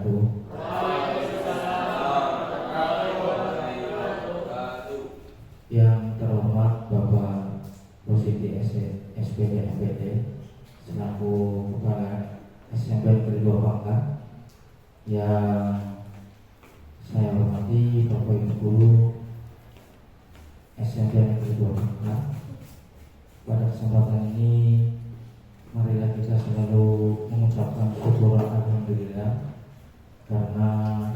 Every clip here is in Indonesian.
wabarakatuh. Yang terhormat Bapak Rosidi SPD MPT selaku Kepala SMP Negeri 2 Pangkal, yang saya hormati Bapak Ibu Guru SMP Negeri 2 Pangkal. Pada kesempatan ini marilah kita selalu mengucapkan syukur alhamdulillah karena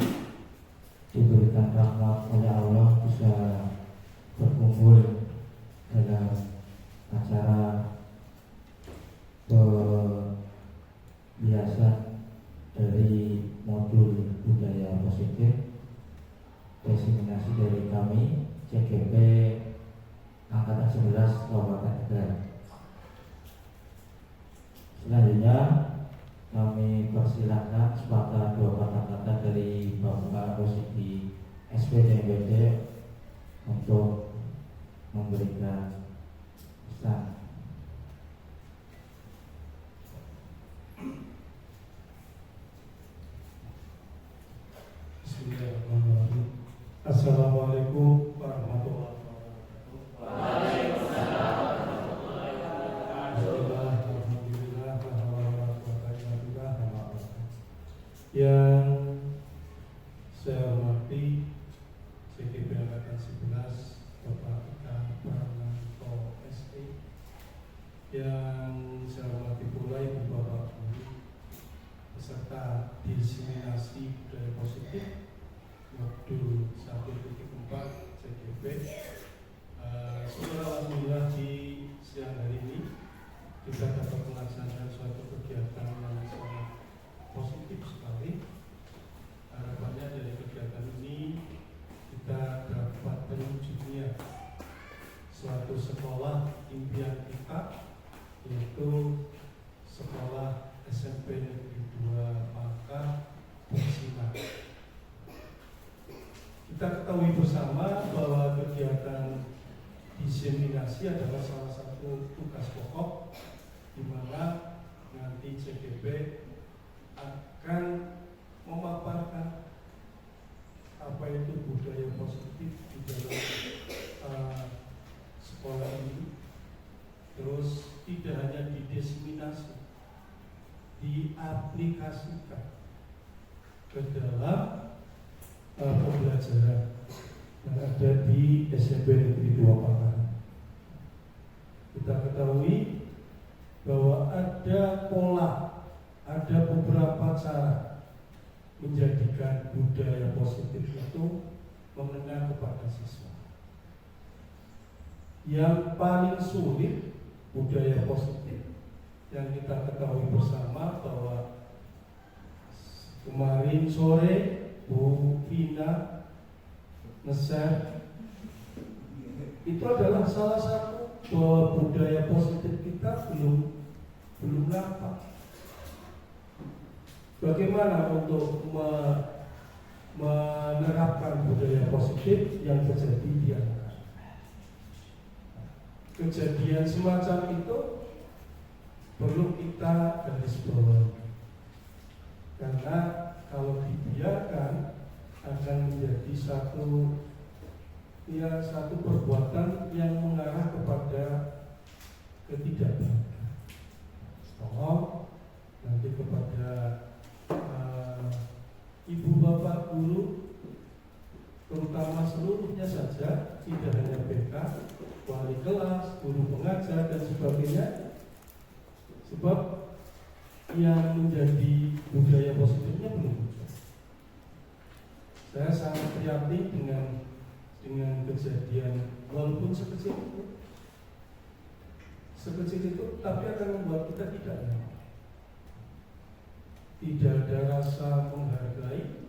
diberikan rahmat oleh Allah bisa berkumpul dalam acara pembiasan dari modul budaya positif diseminasi dari kami CGP Angkatan 11 Kabupaten Tegal. Selanjutnya kami persilakan sepatah dua patah kata dari Bapak Rosidi SPD MPT untuk memberikan pesan. Bismillahirrahmanirrahim. Assalamualaikum warahmatullahi wabarakatuh. Waalaikumsalam warahmatullahi wabarakatuh. Alhamdulillah, alhamdulillah. Yang saya hormati CGP Angkatan 11 Bapak Ika Prananto SE, yang saya hormati pula Ibu Bapak Guru peserta diseminasi budaya positif modul 1.4 CGP. Alhamdulillah di siang hari ini kita dapat melaksanakan suatu kegiatan yang sangat positif sekali. Harapannya dari kegiatan ini kita dapat terwujudnya suatu sekolah impian kita, yaitu sekolah SMP Negeri 2 Pangkal Bersinar. Kita ketahui bersama bahwa kegiatan diseminasi adalah salah satu tugas pokok di mana nanti CGP akan memaparkan apa itu budaya positif di dalam sekolah ini. Terus tidak hanya didiseminasi, diaplikasikan ke dalam pembelajaran yang ada di SMP Negeri 2 Pangkal. Kita ketahui bahwa ada pola, ada beberapa cara menjadikan budaya positif itu mengena kepada siswa. Yang paling sulit budaya positif yang kita ketahui bersama bahwa kemarin sore Bu Vina nge-share itu adalah salah satu bahwa budaya positif kita belum nampak. Bagaimana untuk menerapkan budaya positif yang terjadi di anak? Kejadian semacam itu perlu kita garis bawahi, karena kalau dibiarkan akan menjadi satu perbuatan yang mengarah kepada ketidakbaikan. Tolong nanti kepada ibu bapak guru, terutama seluruhnya saja, tidak hanya BK, wali kelas, guru pengajar dan sebagainya, sebab yang menjadi budaya positifnya belum muncul. Saya sangat prihatin dengan kejadian, walaupun sekecil itu, tapi akan membuat kita tidak nyaman. Tidak ada rasa menghargai,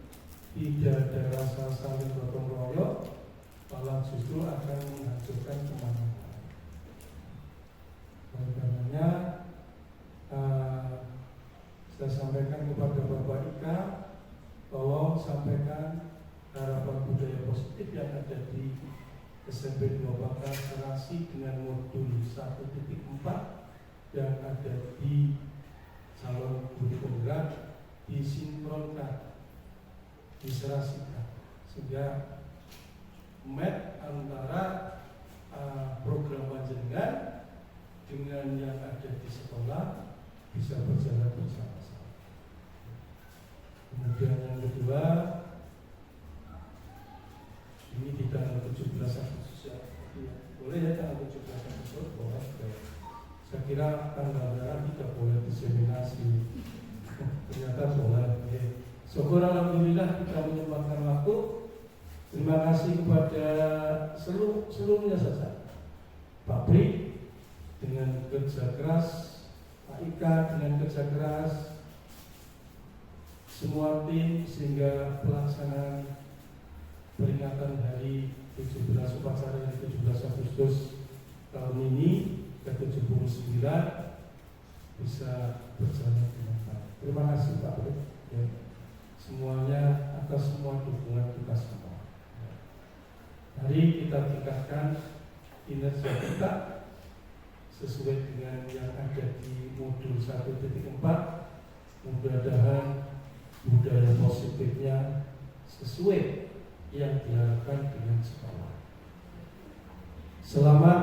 tidak ada rasa saling gotong royong, malah justru akan menghancurkan kemana-mana. Oleh karenanya, saya sampaikan kepada Bapak Ika bahwa sampaikan harapan budaya positif yang ada di SMP 2 Pangkal serasi dengan modul 1.4 yang ada di calon guru penggerak disinkronkan diserasikan, sehingga match antara program panjenengan dengan yang ada di sekolah bisa berjalan bersama-sama. Kemudian yang kedua, ini di tanggal 17 Agustus ya, boleh ya tanggal 17 Agustus, boleh. Saya kira tanggal merah tidak boleh diseminasi, ternyata boleh. Syukur alhamdulillah kita menyempatkan waktu. Terima kasih kepada seluruhnya saja, Pak Pri dengan kerja keras, Pak Ika dengan kerja keras, semua tim, sehingga pelaksanaan peringatan hari 17 upacara hari 17 Agustus tahun ini ke-79 bisa berjalan dengan baik. Terima kasih Pak Pri ya, semuanya atas semua dukungan kita semua. Mari kita tingkatkan kinerja kita sesuai dengan yang ada di modul 1.4. Mudah-mudahan budaya positifnya sesuai yang diharapkan dengan sekolah. Selamat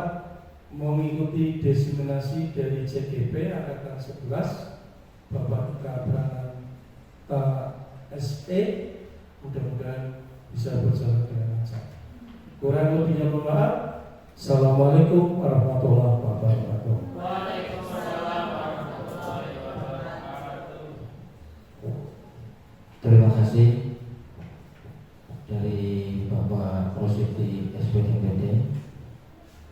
mengikuti diseminasi dari CGP Angkatan 11 Bapak Ika Prananta SE. Mudah-mudahan bisa berjalan dengan lancar. Kurang lebihnya mohon maaf. Assalamualaikum warahmatullahi wabarakatuh. Waalaikumsalam warahmatullahi wabarakatuh. Terima kasih dari Bapak Rosidi SPDMPD.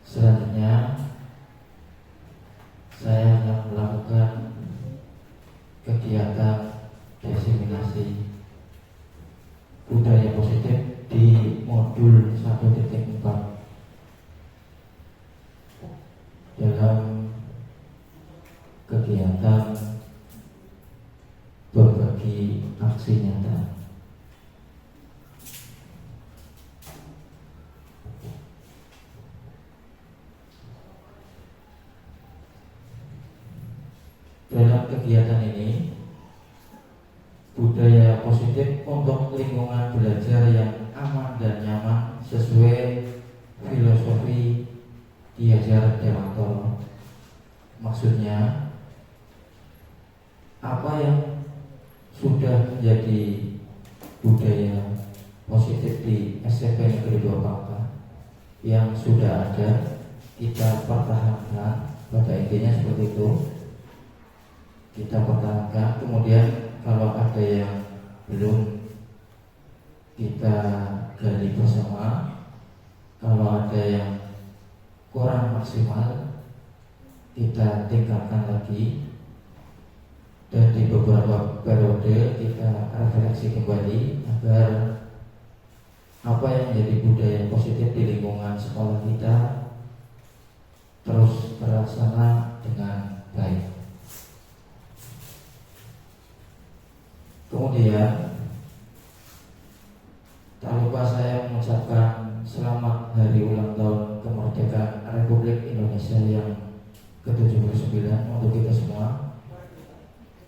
Selanjutnya saya akan melakukan kegiatan diseminasi budaya positif di modul 1.4 dalam kegiatan berbagi aksi nyata. Dalam kegiatan ini, budaya positif untuk lingkungan belajar yang aman dan nyaman sesuai filosofi Ki Hajar Dewantara. Maksudnya, apa yang sudah menjadi budaya positif di SMP Negeri 2 Pangkal yang sudah ada, kita pertahankan. Pada intinya seperti itu, kita pertahankan. Kemudian kalau ada yang belum, kita gali bersama. Kalau ada yang kurang maksimal, kita tingkatkan lagi. Dan di beberapa periode kita refleksi kembali agar apa yang menjadi budaya positif di lingkungan sekolah kita terus terlaksana dengan baik. Kemudian tak lupa saya mengucapkan selamat hari ulang tahun kemerdekaan Republik Indonesia yang ke-79 untuk kita semua.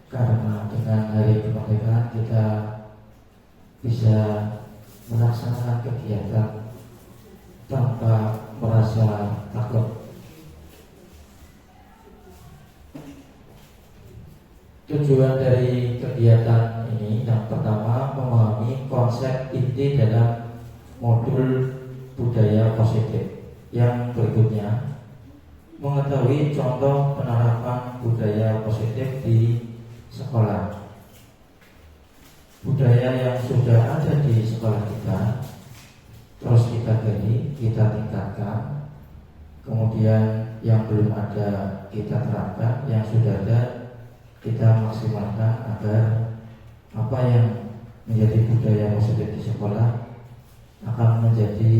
Karena dengan hari kemerdekaan kita bisa melaksanakan kegiatan tanpa merasa takut. Tujuan dari kegiatan ini yang pertama, memahami konsep inti dalam modul budaya positif. Yang berikutnya, mengetahui contoh penerapan budaya positif di sekolah. Budaya yang sudah ada di sekolah kita terus kita gali, kita tingkatkan. Kemudian yang belum ada kita terapkan, yang sudah ada kita maksimalkan agar apa yang menjadi budaya positif di sekolah akan menjadi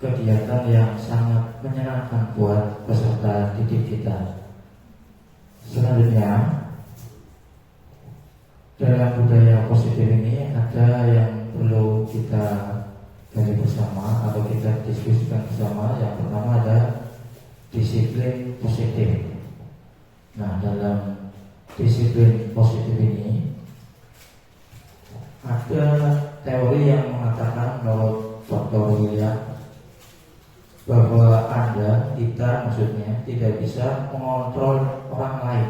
kegiatan yang sangat menyenangkan buat peserta didik kita. Selanjutnya, dalam budaya positif ini ada yang perlu kita gali bersama atau kita diskusikan bersama. Yang pertama ada disiplin positif. Nah, dalam disiplin positif ini ada teori yang mengatakan menurut Dr. William bahwa kita maksudnya tidak bisa mengontrol orang lain.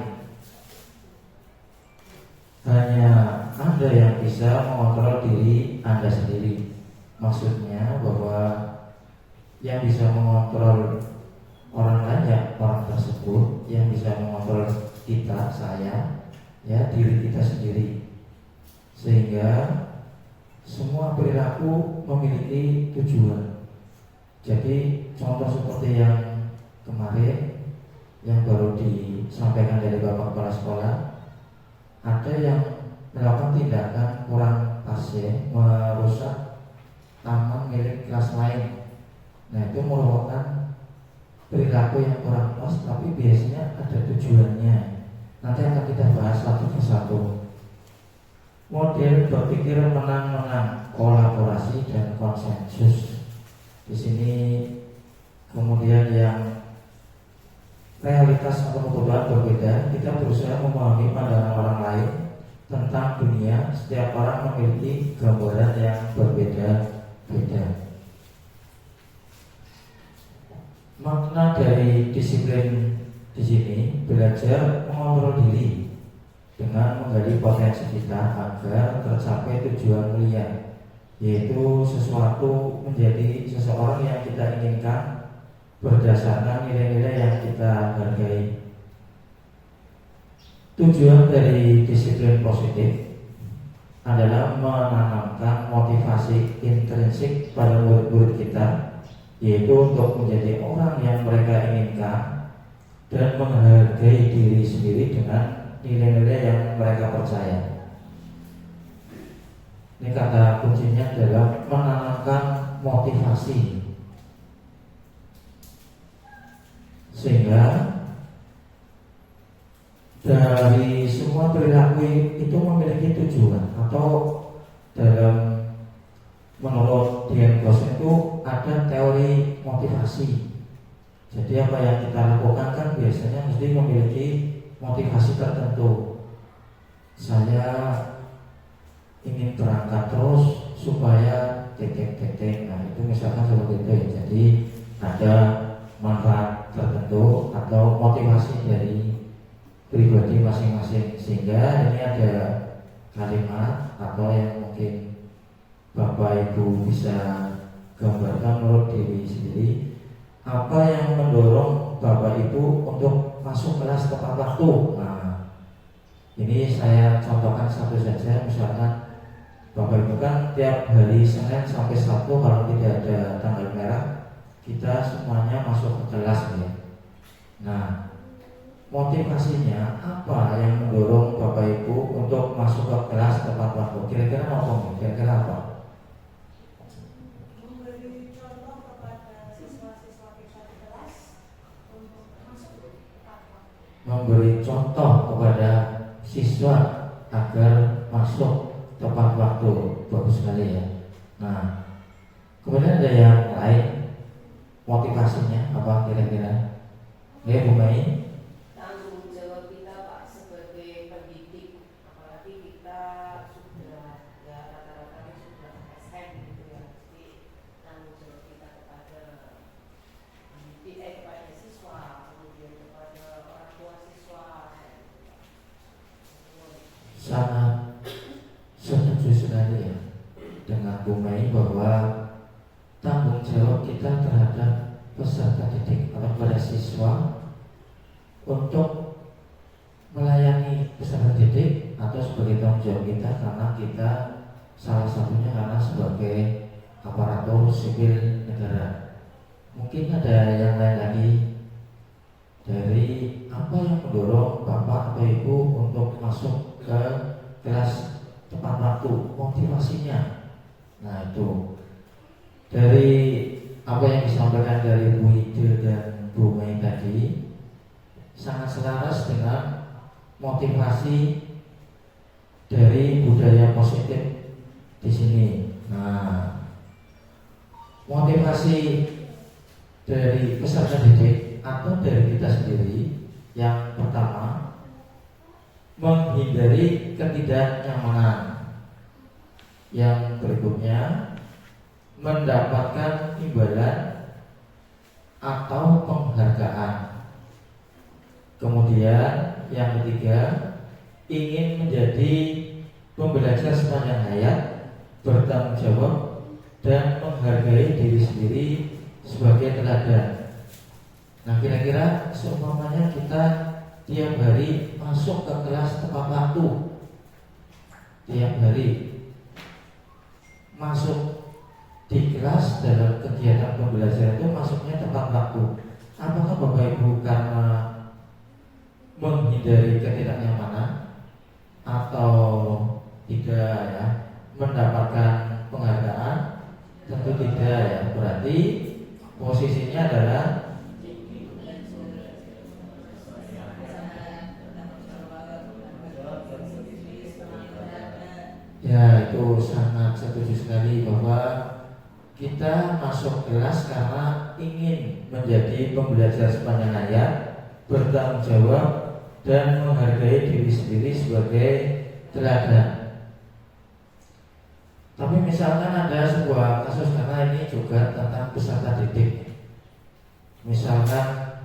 Hanya Anda yang bisa mengontrol diri Anda sendiri. Maksudnya bahwa yang bisa mengontrol orang lain ya orang tersebut, yang bisa mengontrol kita, saya, ya diri kita sendiri. Sehingga semua perilaku memiliki tujuan. Jadi contoh seperti yang kemarin yang baru disampaikan dari Bapak Kepala Sekolah, ada yang melakukan tindakan kurang pas ya, merusak taman milik kelas lain. Nah itu merupakan perilaku yang kurang pas, tapi biasanya ada tujuannya. Nanti akan kita bahas satu persatu. Model berpikir menang-menang, kolaborasi dan konsensus. Di sini kemudian yang realitas atau kebutuhan berbeda, kita berusaha memahami pandangan orang lain tentang dunia. Setiap orang memiliki gambaran yang berbeda-beda. Makna dari disiplin di sini belajar mengontrol diri dengan menggali potensi kita agar tercapai tujuan mulia, yaitu sesuatu menjadi seseorang yang kita inginkan berdasarkan nilai-nilai yang kita hargai. Tujuan dari disiplin positif adalah menanamkan motivasi intrinsik pada murid-murid kita, yaitu untuk menjadi orang yang mereka inginkan dan menghargai diri sendiri dengan nilai-nilai yang mereka percaya. Ini kata kuncinya adalah menanamkan motivasi, sehingga dari semua perilaku itu memiliki tujuan, atau dalam menurut Dian Bos itu ada teori motivasi. Jadi apa yang kita lakukan kan biasanya mesti memiliki motivasi tertentu. Saya ingin berangkat terus supaya tetek. Nah itu misalkan seperti itu ya. Jadi ada manfaat tertentu atau motivasi dari pribadi masing-masing. Sehingga ini ada kalimat atau yang mungkin Bapak Ibu bisa gambarkan menurut diri sendiri. Apa yang mendorong Bapak Ibu untuk masuk kelas tepat waktu? Nah, ini saya contohkan satu saja. Misalkan Bapak Ibu kan tiap hari Senin sampai Sabtu kalau tidak ada tanggal merah, kita semuanya masuk ke kelas ya. Nah, motivasinya apa yang mendorong Bapak Ibu untuk masuk ke kelas tepat waktu? Kira-kira apa? Kira-kira apa? Memberi contoh kepada siswa-siswa kita di kelas untuk masuk tepat waktu. Memberi contoh kepada siswa agar masuk tepat waktu. Bagus sekali ya. Nah, kemudian ada yang lain, motivasinya apa kira-kira? Ya Bu Mai. Tanggung jawab kita Pak sebagai pendidik, apalagi kita sudah ya rata-rata sudah SM gitu ya, jadi tanggung jawab kita kepada pendidik, kepada siswa, kemudian kepada orang tua siswa. Sangat setuju sekali ya dengan Bu Mai bahwa tanggung jawab kita terhadap peserta didik atau kepada siswa untuk melayani peserta didik atau sebagai tanggung jawab kita, karena kita salah satunya karena sebagai aparatur sipil negara. Mungkin ada yang lain lagi dari apa yang mendorong Bapak atau Ibu untuk masuk ke kelas tepat waktu, motivasinya. Nah itu dari apa yang disampaikan dari Bu Ide dan Bu Mai tadi sangat selaras dengan motivasi dari budaya positif di sini. Nah, motivasi dari peserta didik atau dari kita sendiri yang pertama, menghindari ketidaknyamanan. yang berikutnya mendapatkan imbalan atau penghargaan. Kemudian yang ketiga, ingin menjadi pembelajar sepanjang hayat, bertanggung jawab dan menghargai diri sendiri sebagai teladan. Nah, kira-kira seumpamanya kita tiap hari masuk ke kelas tepat waktu, tiap hari masuk di kelas dalam kegiatan pembelajaran itu masuknya tepat waktu. Apakah Bapak Ibu karena menghindari ketidaknyamanan atau tidak ya, mendapatkan penghargaan? Tentu tidak ya. Berarti posisinya adalah ya, itu sangat setuju sekali bahwa kita masuk kelas karena ingin menjadi pembelajar sepanjang hayat, bertanggung jawab dan menghargai diri sendiri sebagai teladan. Tapi misalkan ada sebuah kasus, karena ini juga tentang peserta didik. Misalkan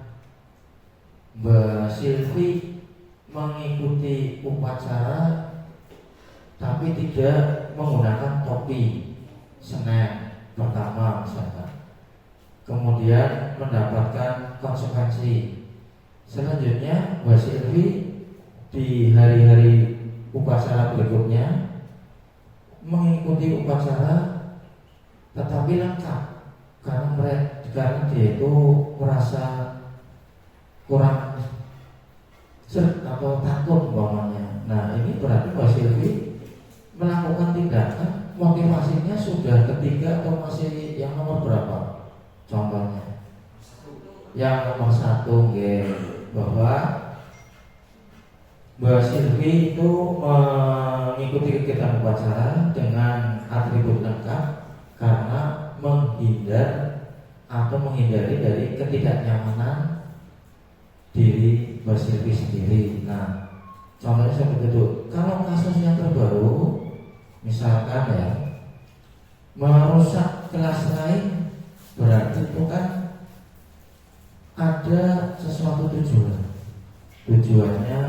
Mbak Silvi mengikuti upacara tapi tidak menggunakan topi Senin pertama misalkan, kemudian mendapatkan konsekuensi. Selanjutnya Mbak Silvi di hari-hari upacara berikutnya mengikuti upacara tetapi lengkap karena dia itu merasa kurang atau takut umpamanya. Nah, ini berarti Mbak Silvi melakukan tindakan, motivasinya sudah ketiga atau masih yang nomor berapa? Contohnya yang nomor 1, bahwa Mbak Silvi itu mengikuti kegiatan upacara dengan atribut lengkap karena menghindari dari ketidaknyamanan diri Mbak Silvi sendiri. Nah, contohnya seperti itu. Kalau kasus yang terbaru, misalkan ya, merusak kelas lain, berarti itu kan ada sesuatu tujuan. Tujuannya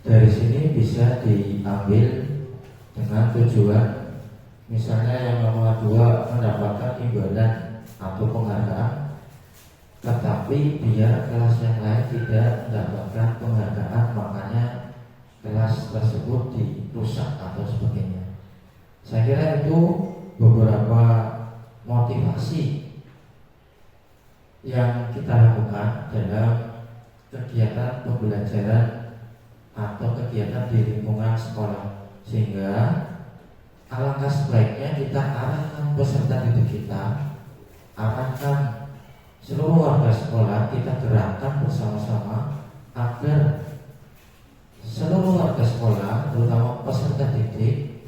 dari sini bisa diambil dengan tujuan, misalnya yang nomor 2 mendapatkan imbalan atau penghargaan, tetapi biar kelas yang lain tidak mendapatkan penghargaan, makanya kelas tersebut dirusak atau sebagainya. Saya kira itu beberapa motivasi yang kita lakukan dalam kegiatan pembelajaran atau kegiatan di lingkungan sekolah, sehingga alangkah sebaiknya kita arahkan peserta didik kita, arahkan seluruh warga sekolah, kita gerakkan bersama-sama agar seluruh warga sekolah, terutama peserta didik,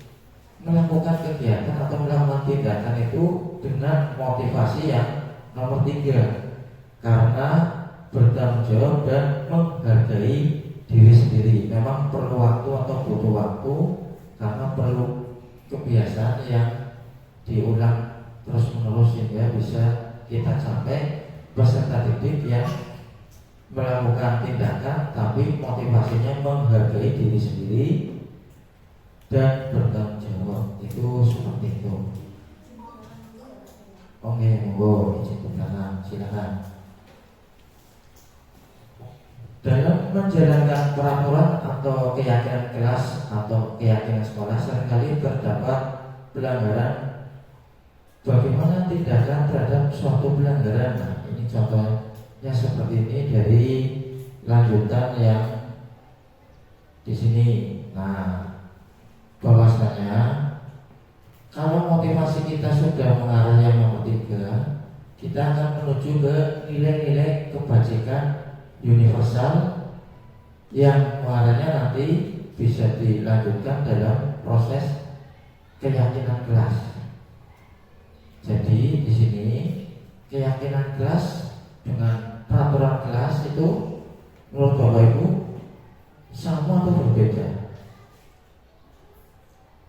melakukan kegiatan atau melakukan tindakan itu dengan motivasi yang nomor 3, karena bertanggung jawab dan menghargai diri sendiri. Memang perlu waktu atau butuh waktu, karena perlu kebiasaan yang diulang terus menerus sehingga bisa kita capai peserta didik yang melakukan tindakan tapi motivasinya menghargai diri sendiri dan bertanggung jawab. Itu seperti itu. Oke, monggo izin berkenan, silakan. Dalam menjalankan peraturan atau keyakinan kelas atau keyakinan sekolah, seringkali terdapat pelanggaran. Bagaimana tindakan terhadap suatu pelanggaran? Nah, ini contohnya seperti ini dari lanjutan yang di sini. Nah, bahwasanya kalau motivasi kita sudah mengarah yang nomor 3, kita akan menuju ke nilai-nilai kebajikan universal yang mengarahnya nanti bisa dilanjutkan dalam proses keyakinan kelas. Jadi di sini keyakinan kelas dengan peraturan kelas itu menurut Bapak Ibu sama atau berbeda?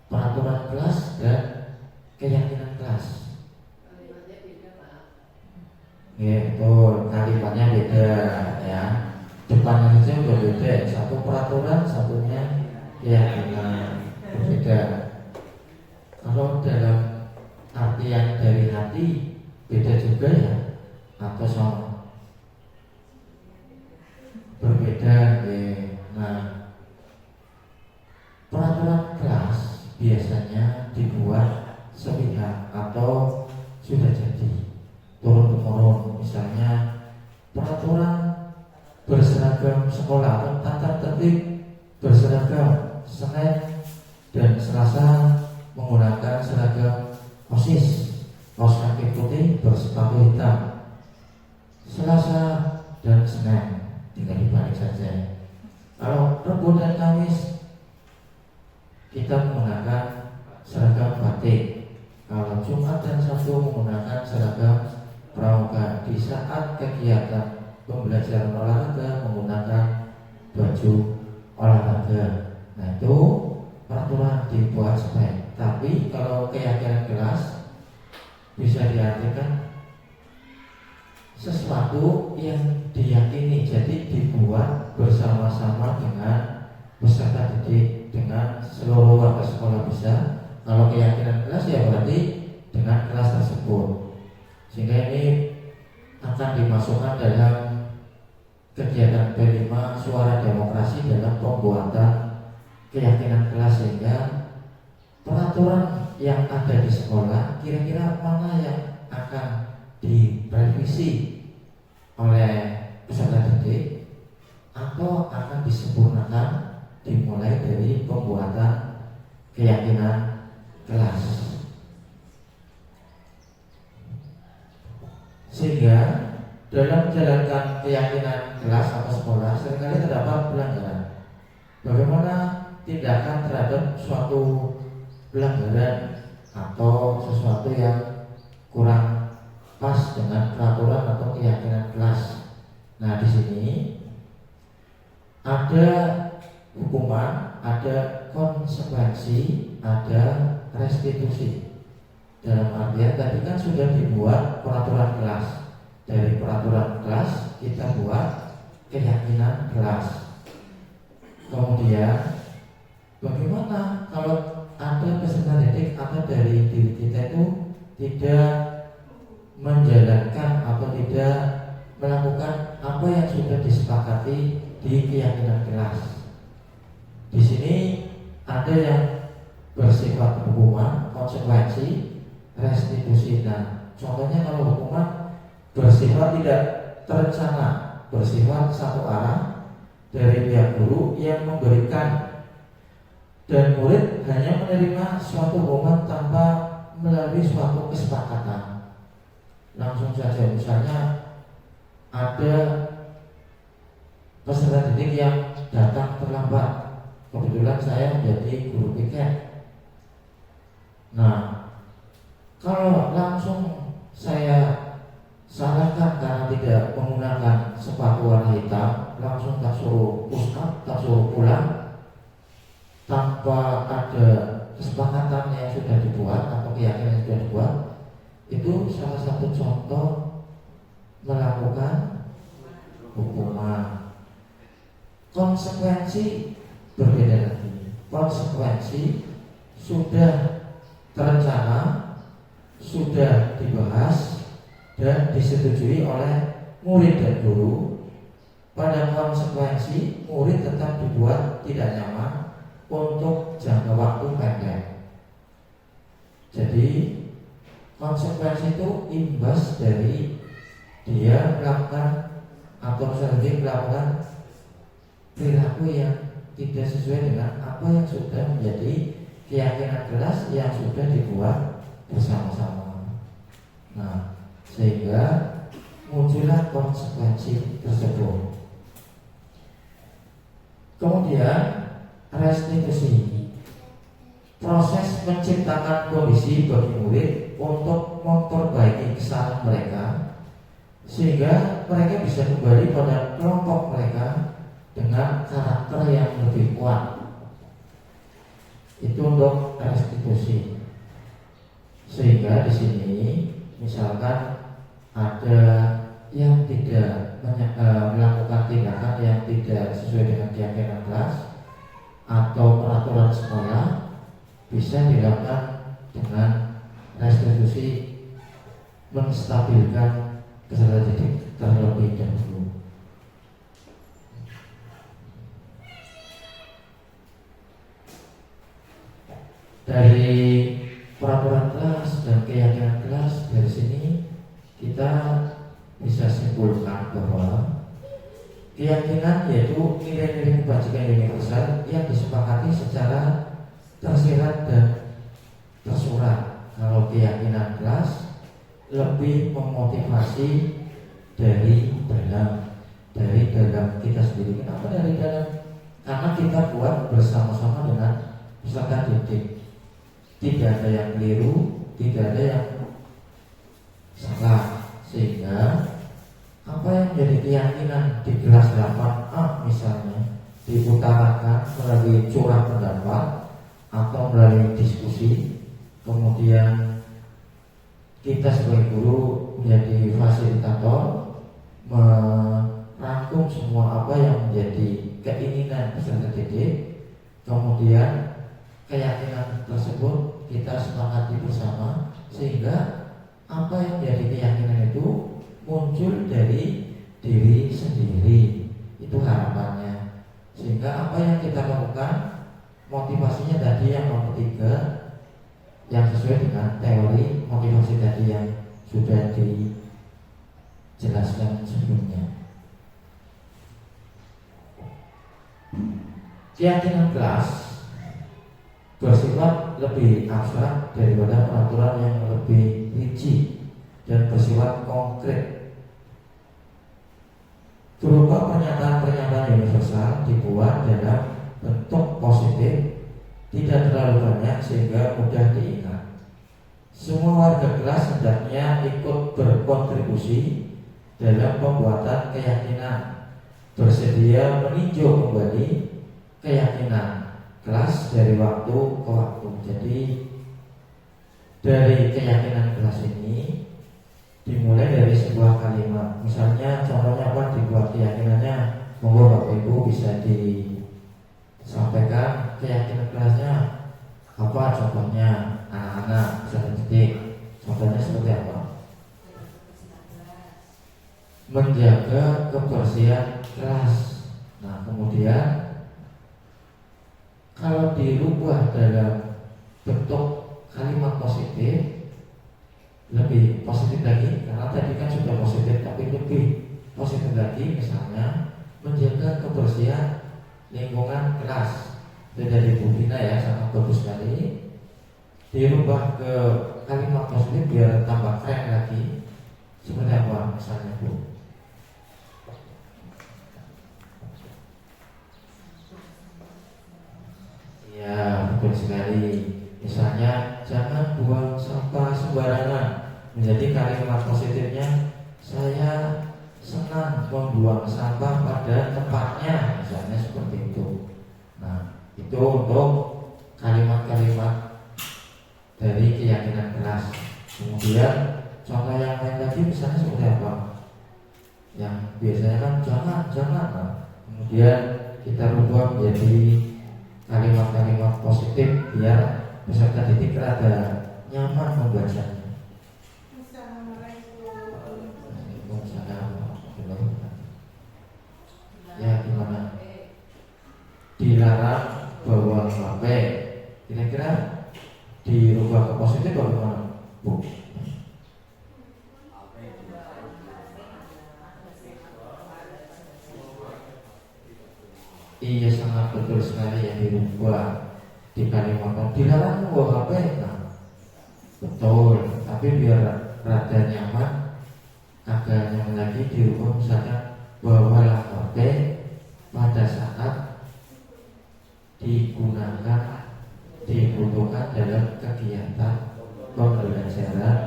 Peraturan kelas berbeda ya. Depannya saja berbeda, satu peraturan, satunya keyakinan berbeda. Kalau dalam artian dari hati beda juga ya, atau sama berbeda ya. Nah, peraturan kelas biasanya dibuat sepihak atau sudah jadi turun temurun. Misalnya peraturan berseragam sekolah atau tata tertib berseragam Senin dan Selasa menggunakan seragam OSIS, kaos kaki putih bersepatu hitam. Selasa dan Senin tinggal dibalik saja. Kalau Rabu dan Kamis kita menggunakan seragam batik. Kalau Jumat dan Sabtu menggunakan seragam pramuka. Di saat kegiatan pembelajaran olahraga menggunakan baju olahraga. Nah, itu peraturan dibuat sebaik. Tapi kalau keyakinan kelas bisa diartikan sesuatu yang diyakini, jadi dibuat bersama-sama dengan peserta didik, dengan seluruh warga sekolah bisa. Kalau keyakinan kelas ya berarti dengan kelas tersebut. Sehingga ini akan dimasukkan dalam kegiatan P5 suara demokrasi dalam pembuatan keyakinan kelas, sehingga peraturan yang ada di sekolah kira-kira mana yang akan direvisi oleh peserta didik atau akan disempurnakan dimulai dari pembuatan keyakinan kelas. Sehingga dalam menjalankan keyakinan kelas atau sekolah seringkali terdapat pelanggaran. Bagaimana tindakan terhadap suatu pelanggaran atau sesuatu yang kurang pas dengan peraturan atau keyakinan kelas. Nah, di sini ada hukuman, ada konsekuensi, ada restitusi. Dalam artian tadi kan sudah dibuat peraturan kelas. Dari peraturan kelas kita buat keyakinan kelas. Kemudian bagaimana kalau ada peserta didik atau dari diri kita itu tidak menjalankan atau tidak melakukan apa yang sudah disepakati di keyakinan kelas. Di sini ada yang bersifat hukuman, konsekuensi, restitusi. Nah, contohnya kalau hukuman bersifat tidak terencana, bersifat satu arah dari pihak guru yang memberikan dan murid hanya menerima suatu hukuman tanpa melalui suatu kesepakatan. Langsung saja, misalnya ada peserta didik yang datang terlambat. Kebetulan saya menjadi guru piket. Nah, kalau langsung saya salahkan karena tidak menggunakan sepatu warna hitam, langsung tak suruh push up, tak suruh pulang tanpa ada kesepakatan yang sudah dibuat atau keyakinan yang sudah dibuat, itu salah satu contoh melakukan hukuman. Konsekuensi berbeda lagi. Konsekuensi sudah terencana, sudah dibahas dan disetujui oleh murid dan guru. Pada konsekuensi murid tetap dibuat tidak nyaman untuk jangka waktu pendek. Jadi konsekuensi itu imbas dari dia melakukan atau sering melakukan perilaku yang tidak sesuai dengan apa yang sudah menjadi keyakinan kelas yang sudah dibuat bersama-sama. Nah, sehingga muncullah konsekuensi tersebut. Kemudian restitusi, proses menciptakan kondisi bagi murid untuk memperbaiki kesalahan mereka sehingga mereka bisa kembali pada kelompok mereka dengan karakter yang lebih kuat. Itu untuk restitusi. Sehingga di sini misalkan ada yang tidak melakukan tindakan yang tidak sesuai dengan keyakinan kelas atau peraturan sekolah bisa dilakukan dengan restitusi menstabilkan peserta didik terlebih dahulu. Dari peraturan kelas dan keyakinan kelas, dari sini kita bisa simpulkan bahwa keyakinan yaitu nilai-nilai kebajikan universal yang disepakati secara tersirat dan tersurat. Kalau keyakinan kelas lebih memotivasi dari dalam kita sendiri. Kenapa dari dalam? Karena kita buat bersama-sama dengan peserta didik. Tidak ada yang keliru, tidak ada yang salah, sehingga apa yang menjadi keyakinan di kelas 8A misalnya diutarakan melalui curah pendapat atau melalui diskusi, kemudian kita sebagai guru menjadi fasilitator merangkum semua apa yang menjadi keinginan peserta didik, kemudian keyakinan tersebut kita sepakati bersama sehingga apa yang menjadi keyakinan itu muncul dari diri sendiri. Itu harapannya, sehingga apa yang kita lakukan motivasinya tadi yang nomor 3 yang sesuai dengan teori motivasi tadi yang sudah dijelaskan sebelumnya. Keyakinan kelas bersifat lebih abstrak daripada peraturan yang lebih rinci dan bersifat konkret. Berupa pernyataan-pernyataan universal dibuat dalam bentuk positif, tidak terlalu banyak sehingga mudah diingat. Semua warga kelas hendaknya ikut berkontribusi dalam pembuatan keyakinan, bersedia meninjau kembali keyakinan kelas dari waktu ke waktu. Jadi dari keyakinan kelas ini dimulai dari sebuah kalimat. Misalnya contohnya apa dibuat keyakinannya, monggo Bapak Ibu bisa disampaikan keyakinan kelasnya apa. Contohnya anak-anak bisa didik, contohnya seperti apa? Menjaga kebersihan kelas. Nah kemudian kalau dirubah dalam bentuk kalimat positif, lebih positif lagi, karena tadi kan sudah positif tapi lebih positif lagi. Misalnya menjaga kebersihan lingkungan kelas. Itu dari Bu Vina ya, sangat bagus sekali. Dirubah ke kalimat positif biar tambah keren lagi. Seperti apa misalnya Bu? Ya betul sekali. Misalnya jangan buang sampah sembarangan. Menjadi kalimat positifnya, saya senang membuang sampah pada tempatnya, misalnya seperti itu. Nah itu untuk kalimat-kalimat dari keyakinan kelas. Kemudian contoh yang lain lagi misalnya seperti apa? Yang biasanya kan jangan. Nah, kemudian kita rubah menjadi kalimat-kalimat positif biar peserta didik rada nyaman membacanya. Ya gimana? Dilarang bawa HP. Kira-kira dirubah ke positif atau gimana, Bu? Iya sangat betul sekali yang dirubah di kalimat dilarang membawa HP. Nah, betul, tapi biar rada nyaman, agak nyaman lagi dirubah misalnya bawalah HP pada saat digunakan, dibutuhkan dalam kegiatan pembelajaran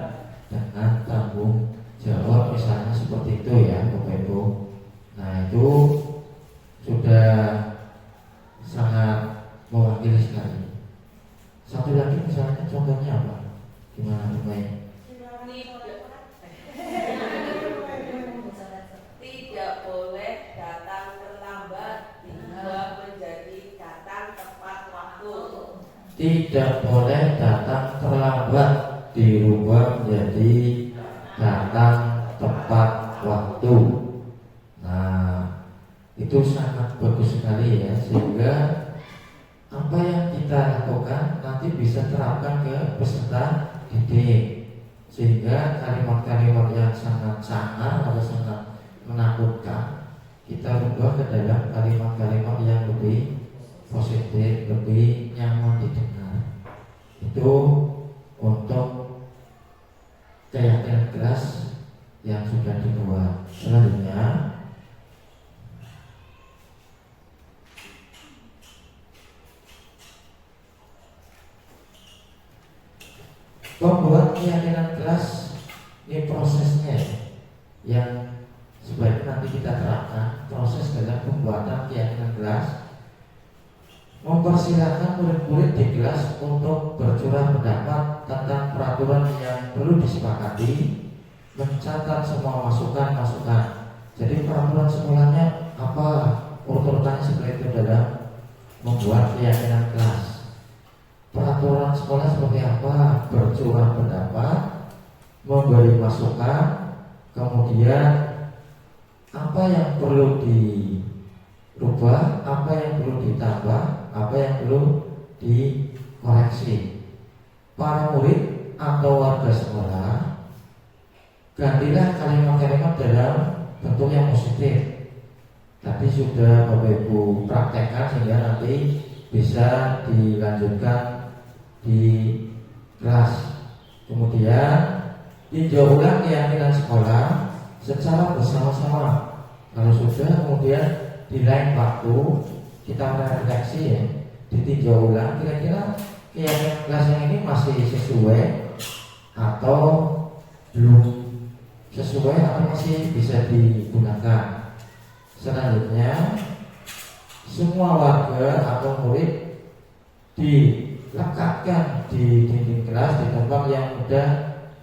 dengan tanggung jawab, misalnya seperti itu ya Bapak Ibu. Nah itu sudah sangat mewakili sekali. Satu lagi misalnya contohnya apa? Gimana Bapak? tidak boleh datang terlambat, dirubah menjadi datang tepat waktu. Nah, itu sangat bagus sekali ya, sehingga apa yang kita lakukan nanti bisa terapkan ke peserta didik, sehingga kalimat-kalimat yang sangat sangar atau sangat menakutkan kita rubah ke dalam kalimat-kalimat yang lebih positif, lebih nyaman didengar. Itu untuk keyakinan keras yang sudah dibuat. Selanjutnya, membuat keyakinan keras ini prosesnya yang sebaiknya nanti kita terapkan. Proses dalam pembuatan keyakinan keras, mempersilahkan murid-murid di kelas untuk bercurah pendapat tentang peraturan yang perlu disepakati, mencatat semua masukan-masukan. Jadi peraturan sekolahnya apa, urutannya seperti itu dalam membuat keyakinan kelas. Peraturan sekolah seperti apa, bercurah pendapat, memberi masukan, kemudian apa yang perlu dirubah, apa yang perlu ditambah, apa yang perlu dikoreksi. Para murid atau warga sekolah, gantilah kalimat-kalimat dalam bentuk yang positif. Tadi sudah Bapak Ibu praktekkan sehingga nanti bisa dilanjutkan di kelas. Kemudian tinjau ulang keyakinan sekolah secara bersama-sama. Kalau sudah, kemudian di lain waktu kita refleksi ya, ditinjau ulang kira-kira keyakinan kelas yang ini masih sesuai atau belum sesuai atau masih bisa digunakan. Selanjutnya, semua warga atau murid dilekatkan di dinding kelas di tempat yang mudah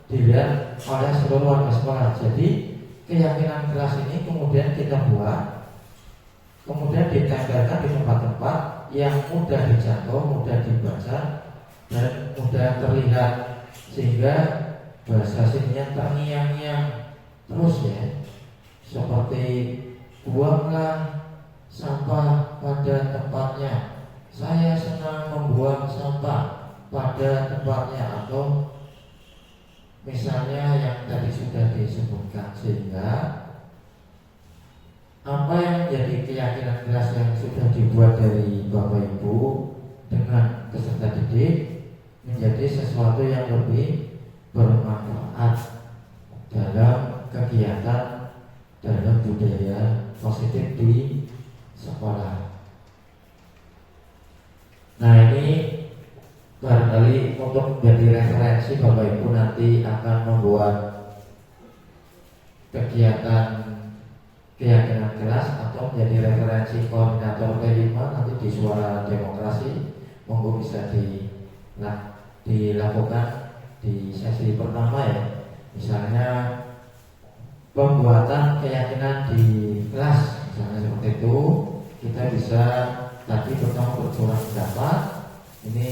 dilihat oleh seluruh warga sekolah. Jadi keyakinan kelas ini kemudian kita buat, kemudian ditempelkan di tempat-tempat yang mudah dijangkau, mudah dibaca, dan mudah terlihat, sehingga bahasa sininya terngiang-ngiang terus ya. Seperti buanglah sampah pada tempatnya, saya senang membuang sampah pada tempatnya, atau misalnya yang tadi sudah disebutkan. Sehingga apa yang menjadi keyakinan kelas yang sudah dibuat dari Bapak Ibu dengan peserta didik menjadi sesuatu yang lebih bermanfaat dalam kegiatan, dalam budaya positif di sekolah. Nah, ini barangkali untuk menjadi referensi Bapak Ibu nanti akan membuat kegiatan keyakinan kelas atau menjadi referensi koordinator P5 nanti di Suara Demokrasi. Monggo bisa dilakukan di sesi pertama ya. Misalnya pembuatan keyakinan di kelas, misalnya seperti itu. Kita bisa tadi pertama bercurah pendapat. Ini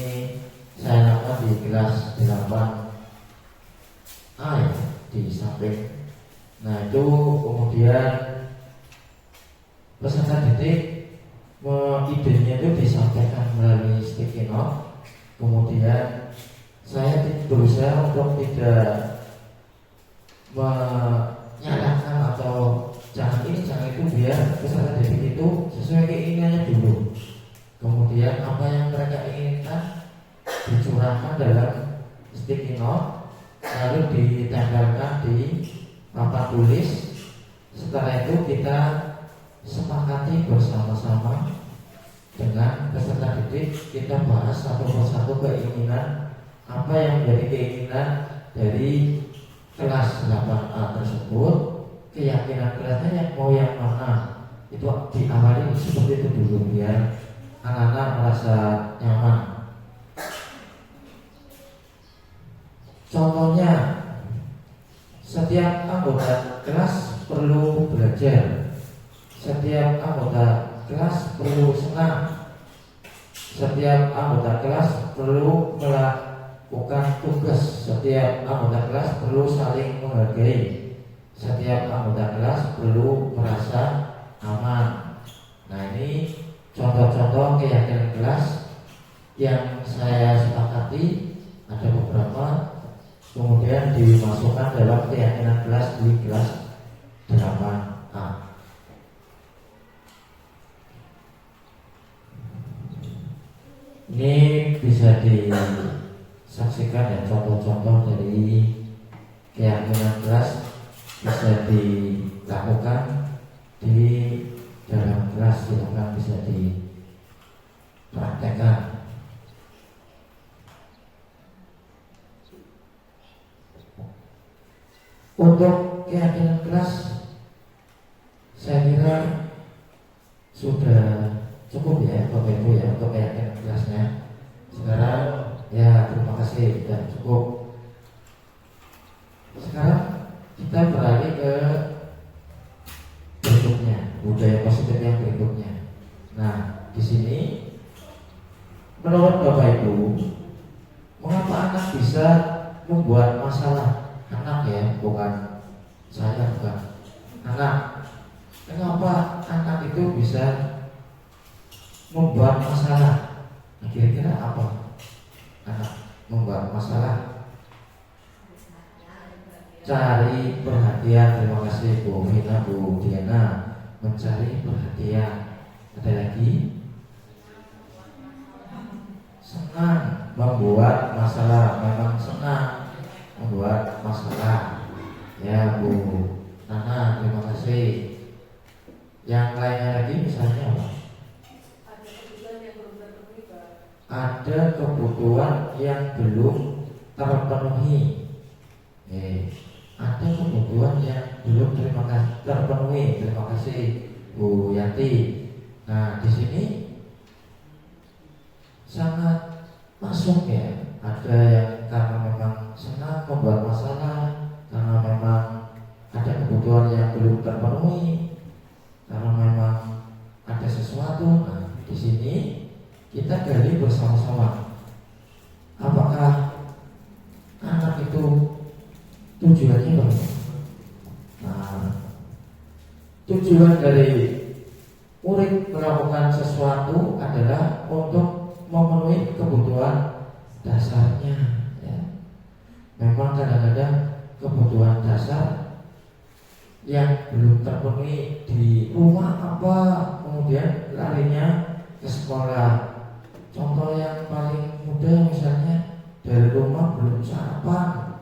saya lakukan di kelas 8A ya, di samping. Nah, itu kemudian peserta didik idenya itu disampaikan melalui sticky note. Kemudian saya berusaha untuk tidak menyalahkan atau jangan ini, jangan itu, biar peserta didik itu sesuai keinginannya dulu. Kemudian apa yang mereka inginkan dicurahkan dalam sticky note, lalu ditempelkan di papan tulis. Setelah itu kita sepakati bersama-sama dengan peserta didik, kita bahas satu persatu keinginan, apa yang menjadi keinginan dari kelas 8A tersebut, keyakinan kelasnya yang mau yang mana. Itu diawali seperti itu dulu biar anak-anak merasa nyaman. Contohnya, setiap anggota kelas perlu belajar, setiap anggota kelas perlu senang. Setiap anggota kelas perlu melakukan tugas. Setiap anggota kelas perlu saling menghargai. Setiap anggota kelas perlu merasa aman. Nah, ini contoh-contoh keyakinan kelas yang saya sepakati, ada beberapa, kemudian dimasukkan dalam keyakinan kelas di kelas 8A. Ini bisa disaksikan ya, contoh-contoh dari keyakinan kelas bisa dilakukan di dalam kelas, silakan bisa dipraktekkan. Untuk keyakinan kelas saya kira sudah cukup ya Bapak Ibu ya untuk keyakinan kelasnya. Sekarang ya terima kasih, sudah cukup. Sekarang kita beralih ke berikutnya, budaya positif yang berikutnya. Nah, di sini menurut Bapak Ibu, mengapa anak bisa membuat masalah? Anak ya, bukan saya, bukan anak. Kenapa anak itu bisa membuat masalah? Nah, kira-kira apa anak membuat masalah? Cari perhatian. Terima kasih Bu Vina, Bu Diana. Mencari perhatian. Ada lagi? Senang membuat masalah. Memang senang membuat masalah. Ya Bu Nana, terima kasih. Yang lainnya lagi misalnya apa? Ada kebutuhan yang belum terpenuhi. Ada kebutuhan yang belum terpenuhi. Terima kasih Bu Yanti. Nah, di sini sangat masuk ya. Ada yang karena memang senang membuat masalah, karena memang ada kebutuhan yang belum terpenuhi, karena memang ada sesuatu. Nah, di sini kita gali bersama-sama. Apakah anak itu tujuannya apa? Nah, tujuan dari murid melakukan sesuatu adalah untuk memenuhi kebutuhan dasarnya. Ya. Memang kadang-kadang kebutuhan dasar yang belum terpenuhi di rumah apa, kemudian larinya ke sekolah. Contoh yang paling mudah misalnya dari rumah belum sarapan,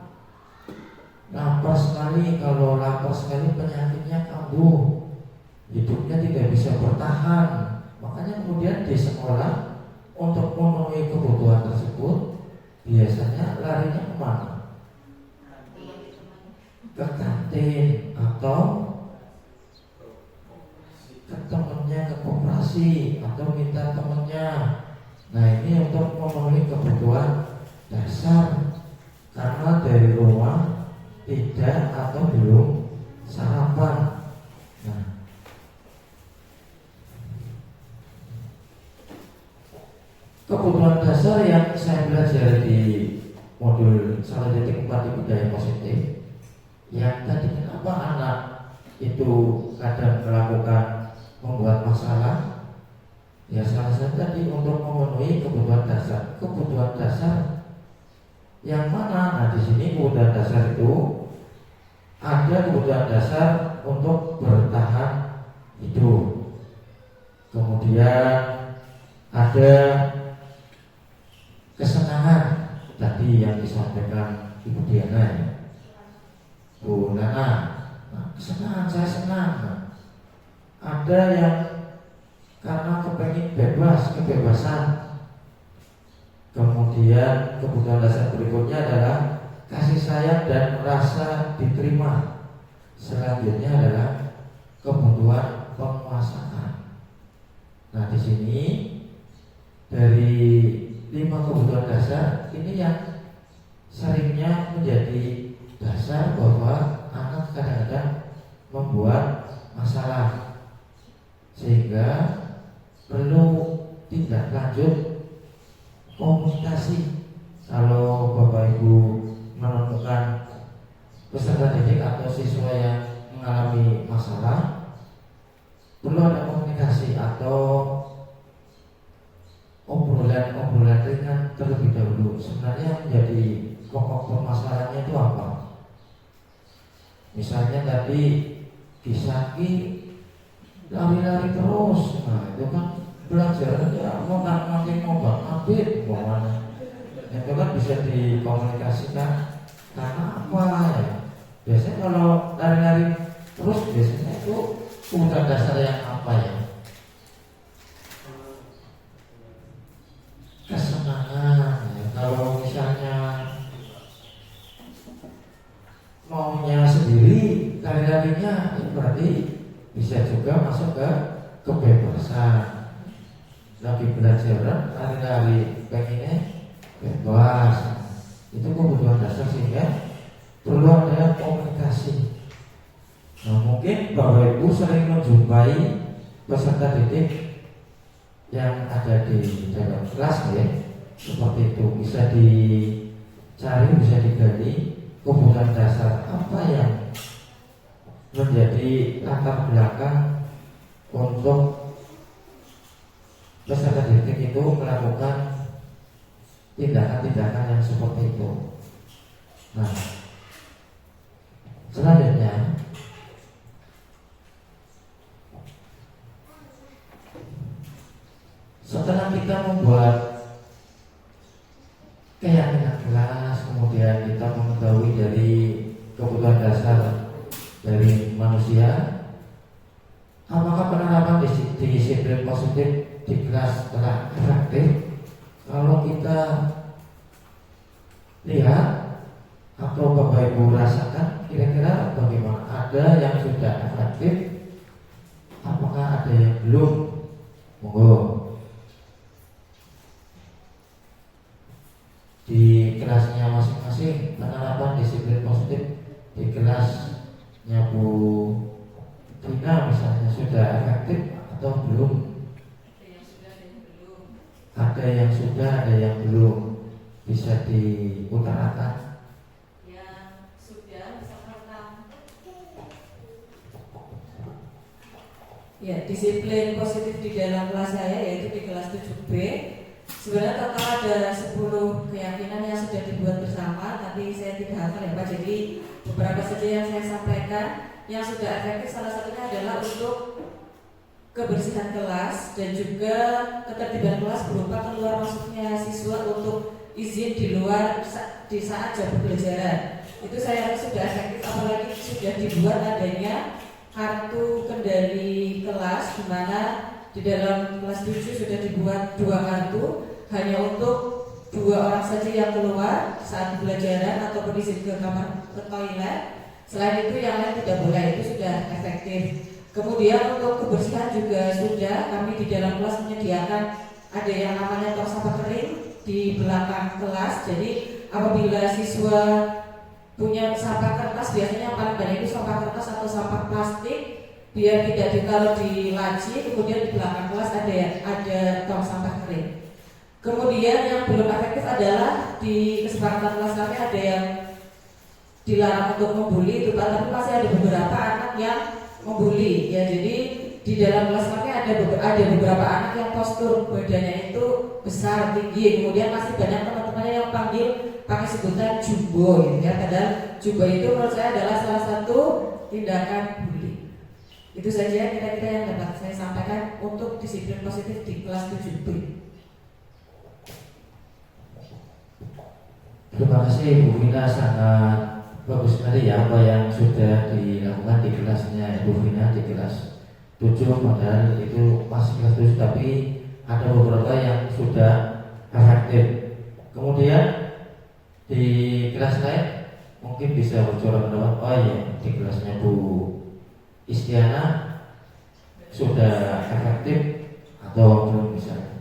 lapar sekali. Kalau lapar sekali penyakitnya kambuh, hidupnya tidak bisa bertahan. Makanya kemudian di sekolah untuk memenuhi kebutuhan tersebut biasanya larinya kemana? Ke kantin atau ke temennya, ke koperasi, atau minta temennya. Nah, ini untuk memenuhi kebutuhan dasar, karena dari rumah tidak atau belum sarapan. Nah, kebutuhan dasar yang saya belajar di modul 1.4 di budaya positif, yang tadi kenapa anak itu kadang melakukan membuat masalah, ya salah satu tadi untuk memenuhi kebutuhan dasar. Kebutuhan dasar yang mana? Nah, di sini kebutuhan dasar itu ada kebutuhan dasar untuk bertahan hidup. Kemudian ada kesenangan tadi yang disampaikan Ibu Diana ya, Bu Nana. Nah, kesenangan, saya senang. Nah, ada yang karena kepengen bebas, kebebasan. Kemudian kebutuhan dasar berikutnya adalah kasih sayang dan rasa diterima. Selanjutnya adalah kebutuhan penguasaan. Nah, di sini dari 5 kebutuhan dasar ini yang seringnya menjadi dasar bahwa anak kadang-kadang membuat masalah, sehingga perlu tindak lanjut komunikasi. Kalau Bapak Ibu menemukan peserta didik atau siswa yang mengalami masalah, perlu ada komunikasi atau obrolan ringan terlebih dahulu. Sebenarnya menjadi pokok permasalahannya itu apa? Misalnya tadi Kisaki lari-lari terus, nah itu kan belajar ya mau makin mau update mau mana, itu kan bisa dikomunikasikan. Karena apa ya? Biasanya kalau lari-lari terus biasanya itu kebutuhan dasar yang apa ya? Kesenangan ya. Kalau misalnya maunya sendiri lari-larinya itu berarti bisa juga masuk ke kebebasan. Lagi belajar lari-lari pengennya bebas, itu kebutuhan dasar sehingga perlu ada komunikasi. Nah mungkin Bapak Ibu sering menjumpai peserta didik yang ada di dalam kelas ya, seperti itu. Bisa dicari, bisa digali kebutuhan dasar apa yang menjadi latar belakang untuk peserta didik itu melakukan tindakan-tindakan yang seperti itu. Nah, selanjutnya setelah kita membuat keyakinan kelas, kemudian kita mengetahui dari kebutuhan dasar dari manusia, apakah penerapan disiplin positif di kelas telah efektif? Kalau kita lihat atau Bapak Ibu rasakan, kira-kira bagaimana? Ada yang sudah efektif, apakah ada yang belum? Monggo. Di kelasnya masing-masing penerapan disiplin positif di kelasnya Bu Dina misalnya sudah efektif atau belum? Ada yang sudah, ada yang belum. Bisa diutarakan. Yang sudah misalkan ya, disiplin positif di dalam kelas saya yaitu di kelas 7B. Sebenarnya total ada 10 keyakinan yang sudah dibuat bersama, tapi saya tidak hafal ya Pak. Jadi beberapa saja yang saya sampaikan. Yang sudah efektif salah satunya adalah untuk kebersihan kelas dan juga ketertiban kelas berupa keluar masuknya siswa untuk izin di luar di saat jam pembelajaran. Itu saya rasa sudah efektif, apalagi sudah dibuat adanya kartu kendali kelas, di mana di dalam kelas 7 sudah dibuat 2 kartu hanya untuk 2 orang saja yang keluar saat pembelajaran ataupun izin ke kamar ke toilet. Selain itu yang lain tidak boleh, itu sudah efektif. Kemudian untuk kebersihan juga sudah, kami di dalam kelas menyediakan ada yang namanya tong sampah kering di belakang kelas. Jadi apabila siswa punya sampah kertas, biasanya yang paling banyak itu sampah kertas atau sampah plastik, biar tidak ditaruh di laci, kemudian di belakang kelas ada tong sampah kering. Kemudian yang belum efektif adalah di kesepakatan kelas kami ada yang dilarang untuk membuli itu Pak, tapi masih ada beberapa anak yang membuli ya. Jadi di dalam kelas kami ada beberapa anak yang postur badannya itu besar tinggi, kemudian masih banyak teman-temannya yang panggil pakai sebutan jumbo gitu ya. Padahal jumbo itu menurut saya adalah salah satu tindakan bully. Itu saja kira-kira yang dapat saya sampaikan untuk disiplin positif di kelas 7B. Terima kasih Bu Vina, sangat bagus sekali ya apa yang sudah dilakukan di kelasnya Bu Vina di kelas 7, padahal itu masih kelas 7 tapi ada beberapa yang sudah efektif. Kemudian di kelas lain mungkin bisa bocoran pendapat, oh ya di kelasnya Bu Istiana sudah efektif atau belum misalnya?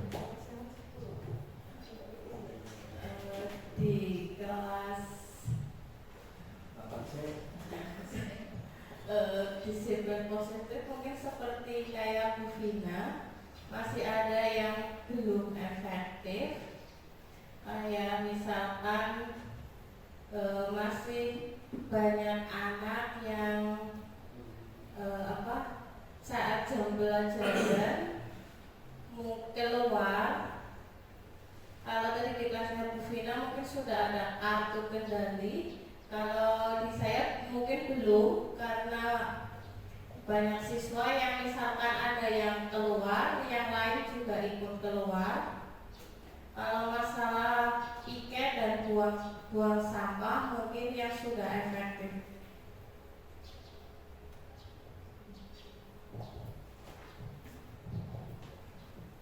di kelas disiplin positif mungkin seperti kayak Bu Vina, masih ada yang belum efektif. kayak misalkan masih banyak anak yang saat jam pelajaran keluar. Kalau tadi di kelasnya Bu Vina mungkin sudah ada kartu kendali. Kalau di saya mungkin belum, karena banyak siswa yang misalkan ada yang keluar, yang lain juga ikut keluar. Kalau masalah piket dan buang sampah mungkin yang sudah efektif.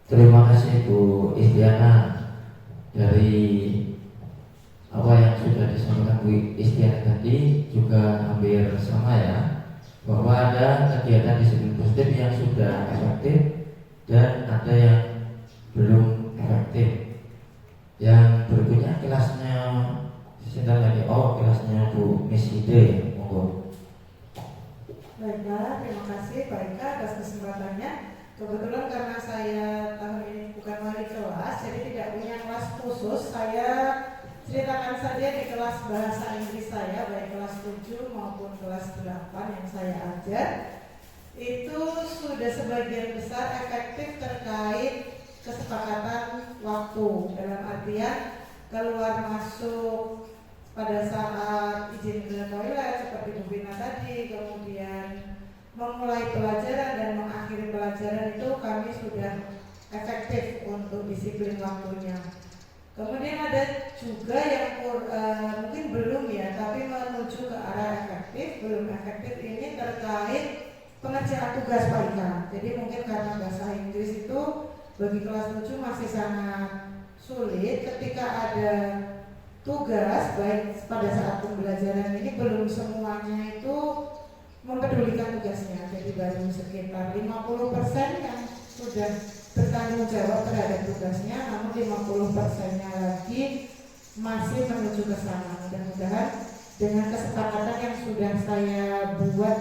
Terima kasih Bu Istiana. Dari apa yang sudah disampaikan Bu Istiana tadi juga hampir sama ya, bahwa ada kegiatan disiplin positif yang sudah efektif dan ada yang belum efektif. Yang berikutnya kelasnya sebentar lagi. Kelasnya Bu Miss Ide, monggo. Baiklah, terima kasih Pak Ika atas kesempatannya. Kebetulan karena saya tahun ini bukan wali kelas, jadi tidak punya kelas khusus. Saya ceritakan saja di kelas bahasa Inggris saya, baik kelas 7 maupun kelas 8 yang saya ajar. Itu sudah sebagian besar efektif terkait kesepakatan waktu. Dalam artian keluar masuk pada saat izin ke toilet seperti Bu Bina tadi, kemudian memulai pelajaran dan mengakhiri pelajaran itu kami sudah efektif untuk disiplin waktunya. Kemudian ada juga yang mungkin belum ya, tapi menuju ke arah efektif. Belum efektif ini terkait pengerjaan tugas Pak Ika. Jadi mungkin karena bahasa Inggris itu bagi kelas 7 masih sangat sulit. Ketika ada tugas, baik pada saat pembelajaran ini belum semuanya itu mempedulikan tugasnya. Jadi baru sekitar 50% yang sudah bertanggung jawab terhadap tugasnya, namun 50%-nya lagi masih menuju ke sana. Mudah-mudahan dengan kesepakatan yang sudah saya buat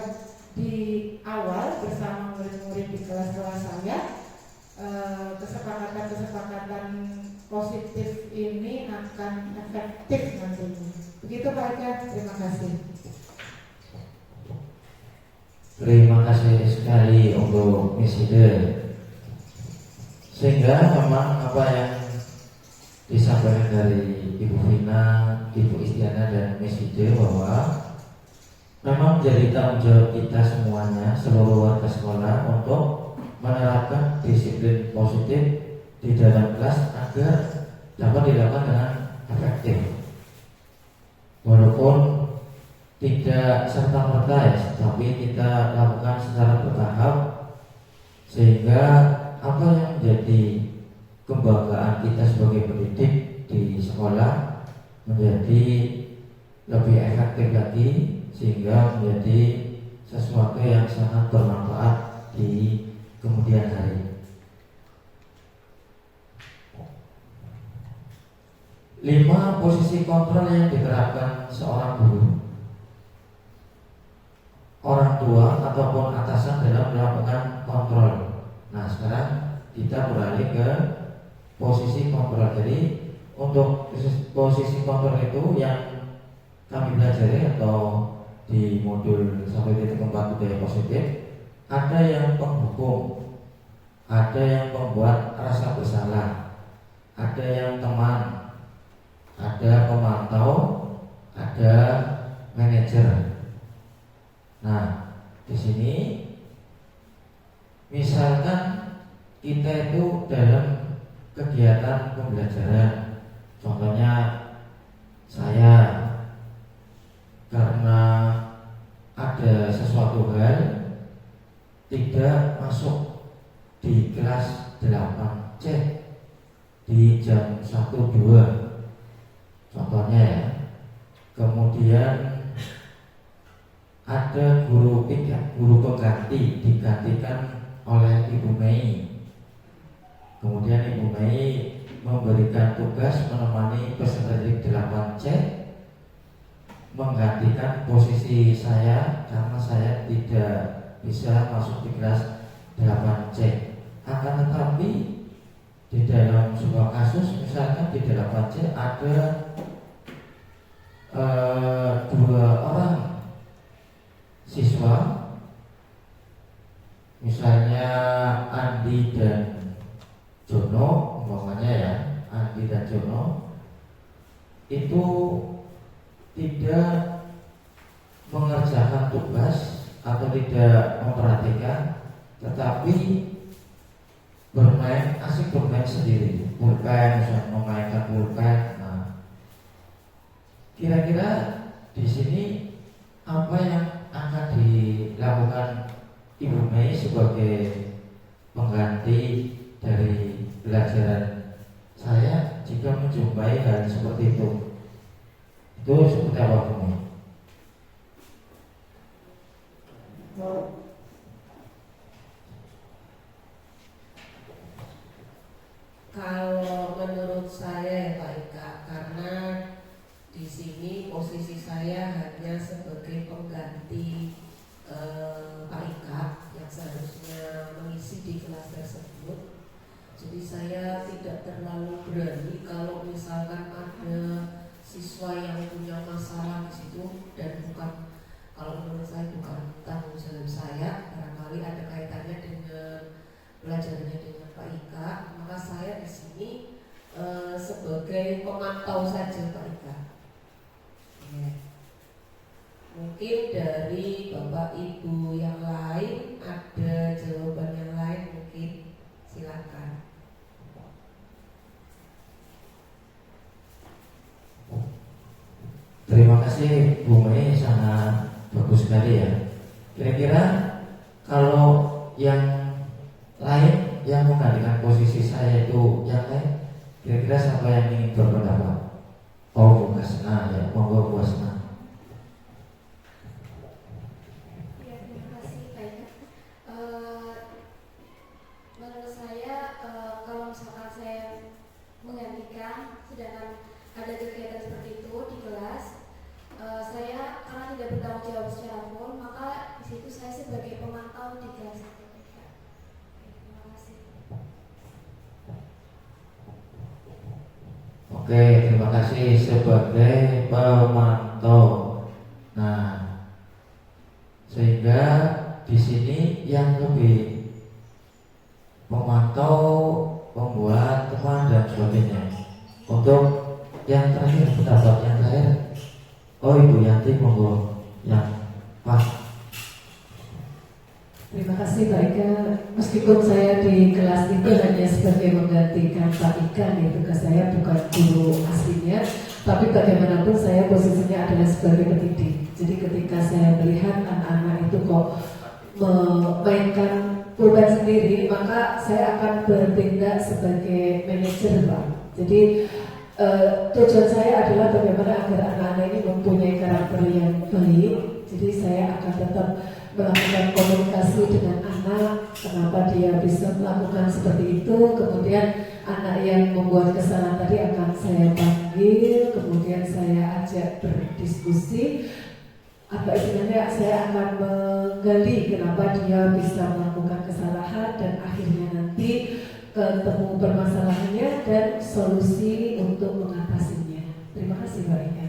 di awal bersama murid-murid di kelas-kelas saya, kesepakatan-kesepakatan positif ini akan efektif nantinya. Begitu Pak Eka, terima kasih. Terima kasih sekali untuk Miss Ide. Sehingga memang apa yang disampaikan dari Ibu Vina, Ibu Istiana dan Miss Ide bahwa memang menjadi tanggung jawab kita semuanya, seluruh warga sekolah untuk menerapkan disiplin positif di dalam kelas agar dapat dilakukan dengan efektif. Walaupun tidak serta-merta ya, tapi kita lakukan secara bertahap sehingga apa yang menjadi kebanggaan kita sebagai pendidik di sekolah menjadi lebih efektif lagi, sehingga menjadi sesuatu yang sangat bermanfaat di kemudian hari. 5 posisi kontrol yang diterapkan seorang guru, orang tua ataupun atasan dalam melakukan kontrol. Nah, sekarang kita beralih ke posisi kontrol. Jadi untuk posisi kontrol itu yang kami pelajari atau di modul 1.4 budaya positif, ada yang penghukum, ada yang pembuat rasa bersalah, ada yang teman, ada pemantau, ada manajer. Nah, di sini misalkan kita itu dalam kegiatan pembelajaran, contohnya saya karena ada sesuatu hal tidak masuk di kelas 8C di jam 1-2, contohnya ya. Kemudian ada guru pengganti digantikan oleh Ibu Mei. Kemudian Ibu Mei memberikan tugas menemani peserta didik 8C, menggantikan posisi saya karena saya tidak bisa masuk di kelas 8C. Akan tetapi di dalam sebuah kasus misalkan di 8C ada 2 orang siswa, misalnya Andi dan Jono, umpamanya ya, Andi dan Jono itu tidak mengerjakan tugas atau tidak memperhatikan, tetapi asik bermain sendiri, pulpen, misalnya memainkan pulpen. Nah, kira-kira di sini apa yang akan dilakukan Ibu Mei sebagai pengganti dari pelajaran saya jika menjumpai hal seperti itu? Itu seperti apa, Bu Mei? Kalau menurut saya ya Pak Ika, karena di sini posisi saya hanya sebagai pengganti Pak Ika yang seharusnya mengisi di kelas tersebut. Jadi saya tidak terlalu berani kalau misalkan ada siswa yang punya masalah di situ dan bukan, kalau menurut saya bukan tanggung jawab saya, barangkali ada kaitannya dengan belajarnya dengan Pak Ika, maka saya di sini sebagai pemantau saja Pak Ika. Ya. Mungkin dari Bapak Ibu yang lain ada jawaban yang lain, mungkin silakan. Terima kasih Bu Mei, sangat bagus sekali ya. Kira-kira kalau yang lain yang menggantikan posisi saya itu yang lain, kira-kira siapa yang ingin berpendapat? Oh, Bu Kasna ya, monggo Bu Kasna. Ya, terima kasih Pak Ika. Menurut saya kalau misalkan saya menggantikan, sedangkan ada kegiatan seperti itu di kelas, saya karena tidak bertanggung jawab secara full, maka di situ saya sebagai pemantau di kelas itu. Terima kasih. Oke, terima kasih sebagai pemantau. Nah, sehingga di sini yang lebih memantau, membuat teman dan sebagainya. Untuk yang terakhir, pendapat yang terakhir, oh Ibu Yanti, monggo yang pas. Terima kasih Pak Ika. Meskipun saya di kelas itu hanya sebagai menggantikan Pak Ika, nih tugas saya bukan guru aslinya, tapi bagaimanapun saya posisinya adalah sebagai pendidik. Jadi ketika saya melihat anak-anak itu kok memainkan pulpen sendiri, maka saya akan bertindak sebagai manajer Pak. Jadi tujuan saya adalah bagaimana agar anak-anak ini mempunyai karakter yang baik. Jadi saya akan tetap melakukan komunikasi dengan anak, kenapa dia bisa melakukan seperti itu. Kemudian anak yang membuat kesalahan tadi akan saya panggil, kemudian saya ajak berdiskusi. Apa istilahnya, saya akan menggali kenapa dia bisa melakukan kesalahan, dan akhirnya nanti ketemu permasalahannya dan solusi untuk mengatasinya. Terima kasih Mbak Ika.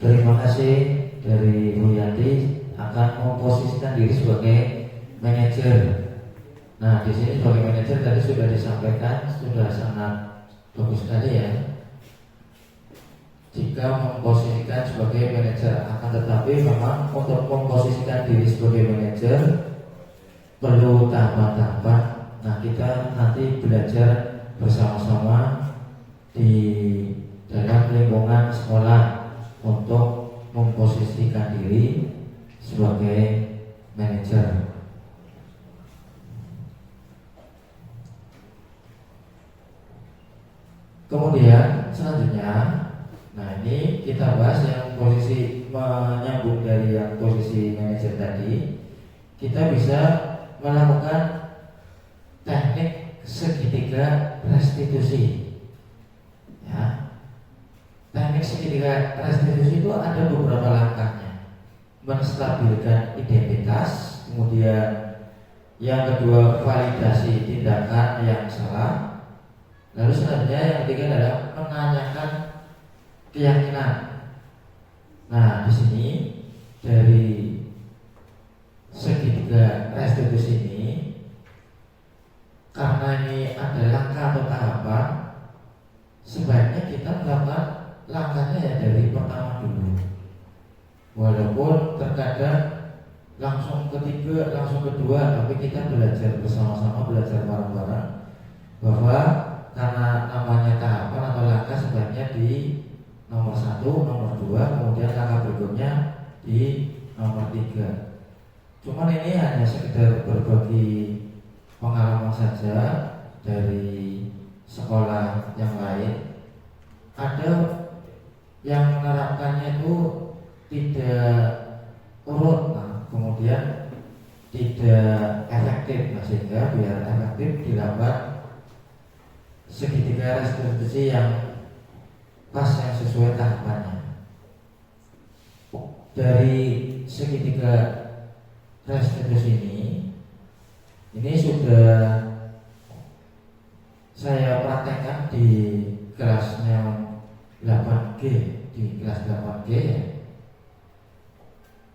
Terima kasih dari Bu Yanti akan memposisikan diri sebagai manajer. Nah, di sini sebagai manajer tadi sudah disampaikan, sudah sangat bagus sekali ya. Jika memposisikan sebagai manajer, akan tetapi memang untuk memposisikan diri sebagai manajer perlu tahapan-tahapan. Nah, kita nanti belajar bersama-sama di dalam lingkungan sekolah untuk memposisikan diri sebagai manajer. Kemudian selanjutnya, nah ini kita bahas yang posisi menyambung dari yang posisi manajer tadi. Kita bisa melakukan teknik segitiga restitusi. Ya, teknik segitiga restitusi itu ada beberapa langkahnya. Menstabilkan identitas, kemudian yang kedua validasi tindakan yang salah, lalu selanjutnya yang ketiga adalah menanyakan keyakinan. Nah, di sini dari segitiga restitusi ini, karena ini ada langkah atau tahapan, sebaiknya kita melakukan langkahnya ya dari pertama dulu. Walaupun terkadang langsung ketiga, langsung kedua, tapi kita belajar bersama-sama, belajar bareng-bareng bahwa karena namanya tahapan atau langkah, sebaiknya di nomor 1, nomor 2, kemudian langkah berikutnya di nomor 3. Cuman ini hanya sekedar berbagi pengalaman saja dari sekolah yang lain. Ada yang menerapkannya itu tidak urut, kemudian tidak efektif, sehingga biar efektif dilakukan segitiga restitusi yang pas, yang sesuai tahapannya. Dari segitiga restitusi ini sudah saya praktekkan di kelasnya 8G, di kelas 8G ya.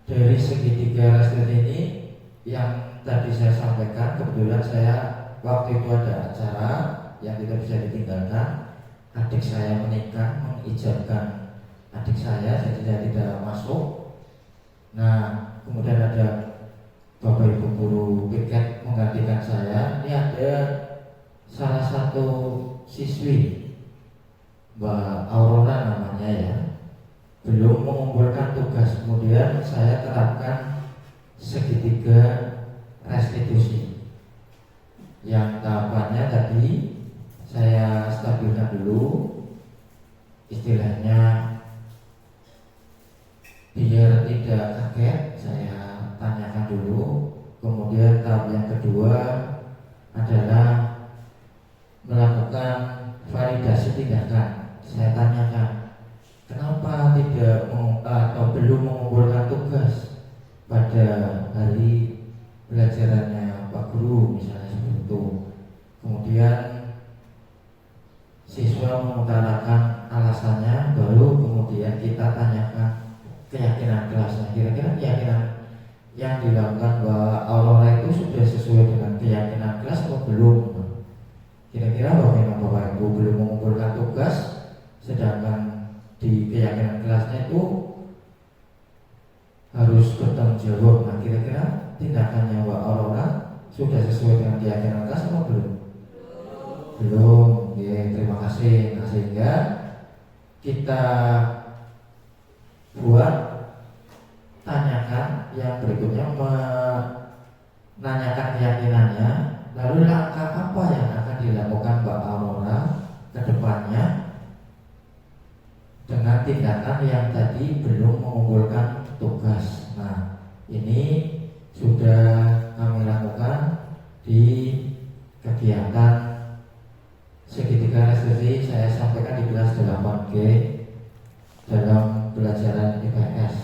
Dari segitiga restitusi ini yang tadi saya sampaikan, kebetulan saya waktu itu ada acara yang tidak bisa ditinggalkan. Adik saya menikah, mengijabkan adik saya, jadi saya tidak masuk. Nah, kemudian ada Bapak Ibu guru piket menggantikan saya. Ini ada salah satu siswi, Mbak Aurora namanya ya, belum mengumpulkan tugas. Kemudian saya terapkan segitiga restitusi yang tahapannya tadi saya stabilkan dulu, istilahnya biar tidak kaget. Saya tanyakan dulu. Kemudian tahap yang kedua adalah melakukan validasi tindakan. Saya tanyakan, kenapa tidak atau belum mengumpulkan tugas pada hari pelajarannya Pak Guru, misalnya seperti itu. Kemudian siswa mengutarakan alasannya, baru kemudian kita tanyakan keyakinan kelasnya. Kira-kira keyakinan yang dilakukan Mbak Aurora itu sudah sesuai dengan keyakinan kelas atau belum? Kira-kira bagaimana Bapak Ibu belum mengumpulkan tugas, sedangkan di keyakinan kelasnya itu harus bertanggung jawab. Nah, kira-kira tindakannya Mbak Aurora sudah sesuai dengan keyakinan kelas atau belum? Belum. Ya, terima kasih. Nah, sehingga kita buat tanyakan yang berikutnya, menanyakan keyakinannya, lalu langkah apa yang akan dilakukan Mbak Aurora ke depannya dengan tindakan yang tadi belum mengumpulkan tugas. Nah, ini sudah kami lakukan di kegiatan segitiga restitusi. Saya sampaikan di kelas 8G dalam pelajaran IPS.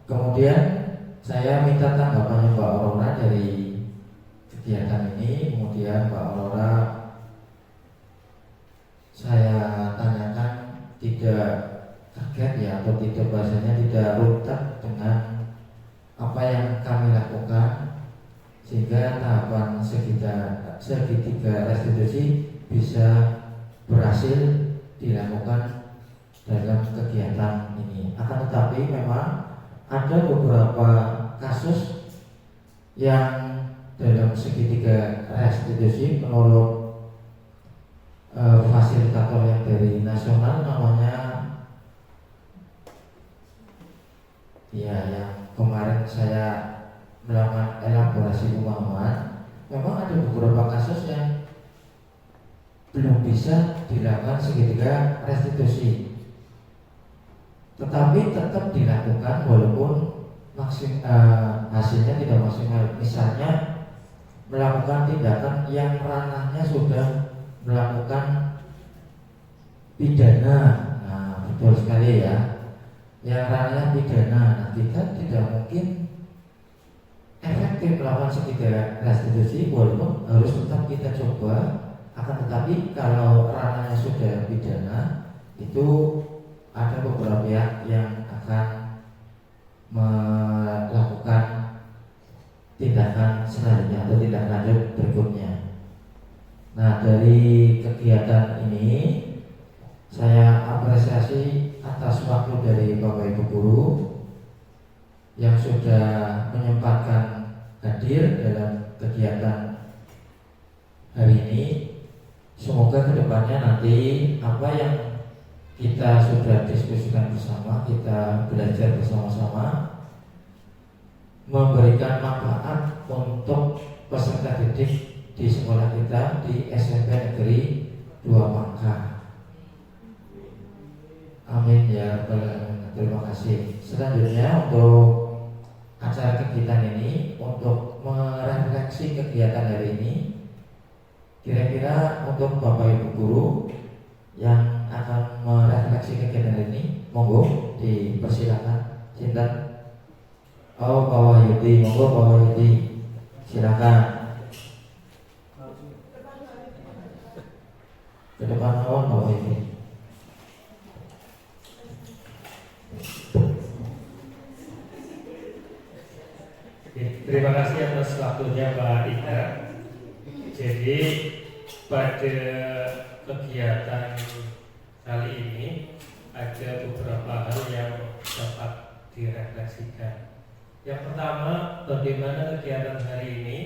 Kemudian saya minta tanggapannya Mbak Aurora dari kegiatan ini. Kemudian Mbak Aurora saya tanyakan tidak kaget ya, atau tidak, bahasanya tidak rutak dengan apa yang kami lakukan, sehingga tahapan segitiga restitusi bisa berhasil dilakukan dalam kegiatan ini. Akan tetapi memang ada beberapa kasus yang dalam segitiga restitusi menurut fasilitator yang dari nasional, namanya ya, yang kemarin saya melakukan elaborasi pemahaman, memang ada beberapa kasus yang belum bisa dilakukan segitiga restitusi, tetapi tetap dilakukan walaupun hasilnya tidak maksimal. Misalnya melakukan tindakan yang ranahnya sudah melakukan pidana. Nah, betul sekali ya. yang ranahnya pidana, nah kita tidak mungkin efektif melakukan segitiga restitusi walaupun harus tetap kita coba. Akan tetapi kalau ranahnya sudah pidana, itu ada beberapa pihak yang akan melakukan tindakan selanjutnya atau tindak lanjut berikutnya. Nah, dari kegiatan ini saya apresiasi atas waktu dari Bapak Ibu guru yang sudah menyempatkan hadir dalam kegiatan hari ini. Semoga kedepannya nanti apa yang kita sudah diskusikan bersama, kita belajar bersama-sama, memberikan manfaat untuk peserta didik di sekolah kita di SMP Negeri 2 Mangka. Amin ya rabbal alamin. Terima kasih. Selanjutnya untuk acara kegiatan ini, untuk merefleksi kegiatan hari ini, kira-kira untuk Bapak Ibu guru yang akan merefleksi kegiatan ini, monggo dipersilakan. Cinta. Oh, Pak Wahyudi, monggo Pak Wahyudi, silakan. Ke depan awal Pak Wahyudi. Terima kasih atas waktunya Pak Ika. Jadi pada kegiatan kali ini ada beberapa hal yang dapat direfleksikan. Yang pertama, bagaimana kegiatan hari ini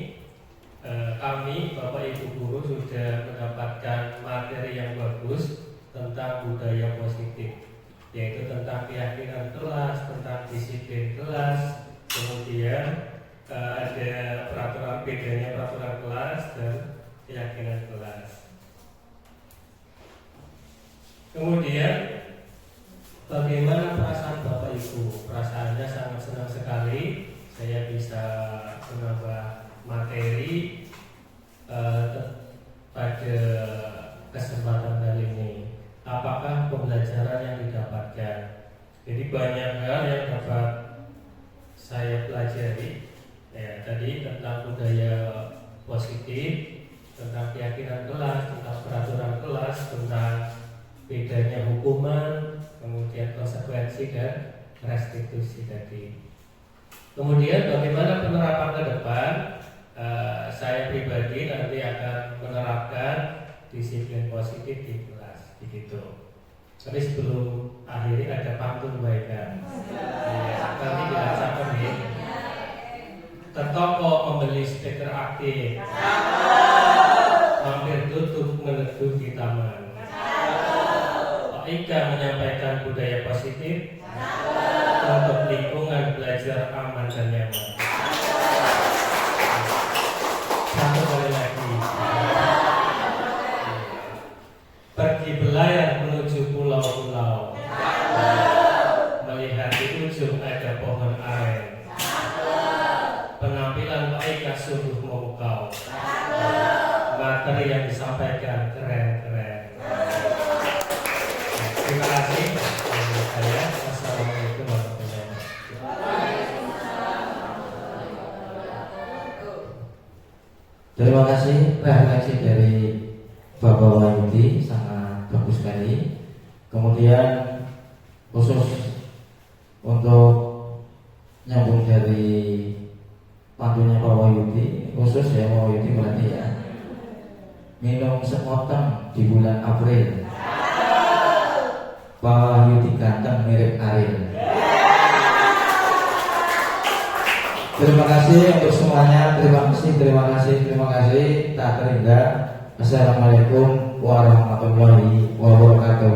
kami Bapak Ibu guru sudah mendapatkan materi yang bagus tentang budaya positif, yaitu tentang keyakinan kelas, tentang disiplin kelas, kemudian ada peraturan, bedanya peraturan kelas dan keyakinan kelas. Kemudian bagaimana perasaan Bapak Ibu? Perasaannya sangat senang sekali saya bisa menambah materi pada kesempatan kali ini. Apakah pembelajaran yang didapatkan? Jadi banyak hal yang dapat saya pelajari. Ya, tadi tentang budaya positif, tentang keyakinan kelas, tentang peraturan kelas, tentang bedanya hukuman, kemudian konsekuensi dan restitusi tadi. Kemudian bagaimana penerapan ke depan? Saya pribadi nanti akan menerapkan disiplin positif di kelas, begitu. Tapi sebelum akhiri ada pantun baikkan. Nanti kita catat nih. Ketoko membeli speaker aktif, mampir tutup meneduh di taman. Pak Ika menyampaikan budaya positif untuk lingkungan belajar aman dan nyaman. Satu kali lagi. Pergi berlayar menuju pulau-pulau, melihat di ujung ada pohon aren. Penampilan Pak Ika sungguh memukau. Materi yang disampaikan keren-keren. Terima kasih. Saya Assalamualaikum warahmatullahi wabarakatuh. Terima kasih refleksi dari Bapak Wahyudi, sangat bagus sekali. Kemudian khusus untuk nyambung dari pantunnya Pak Wahyudi, khusus ya Pak Wahyudi berarti ya, minum sekoteng di bulan April, Pak Wahyudi ganteng mirip Ariel. Terima kasih untuk semuanya, terima kasih tak terindah. Assalamualaikum warahmatullahi wabarakatuh.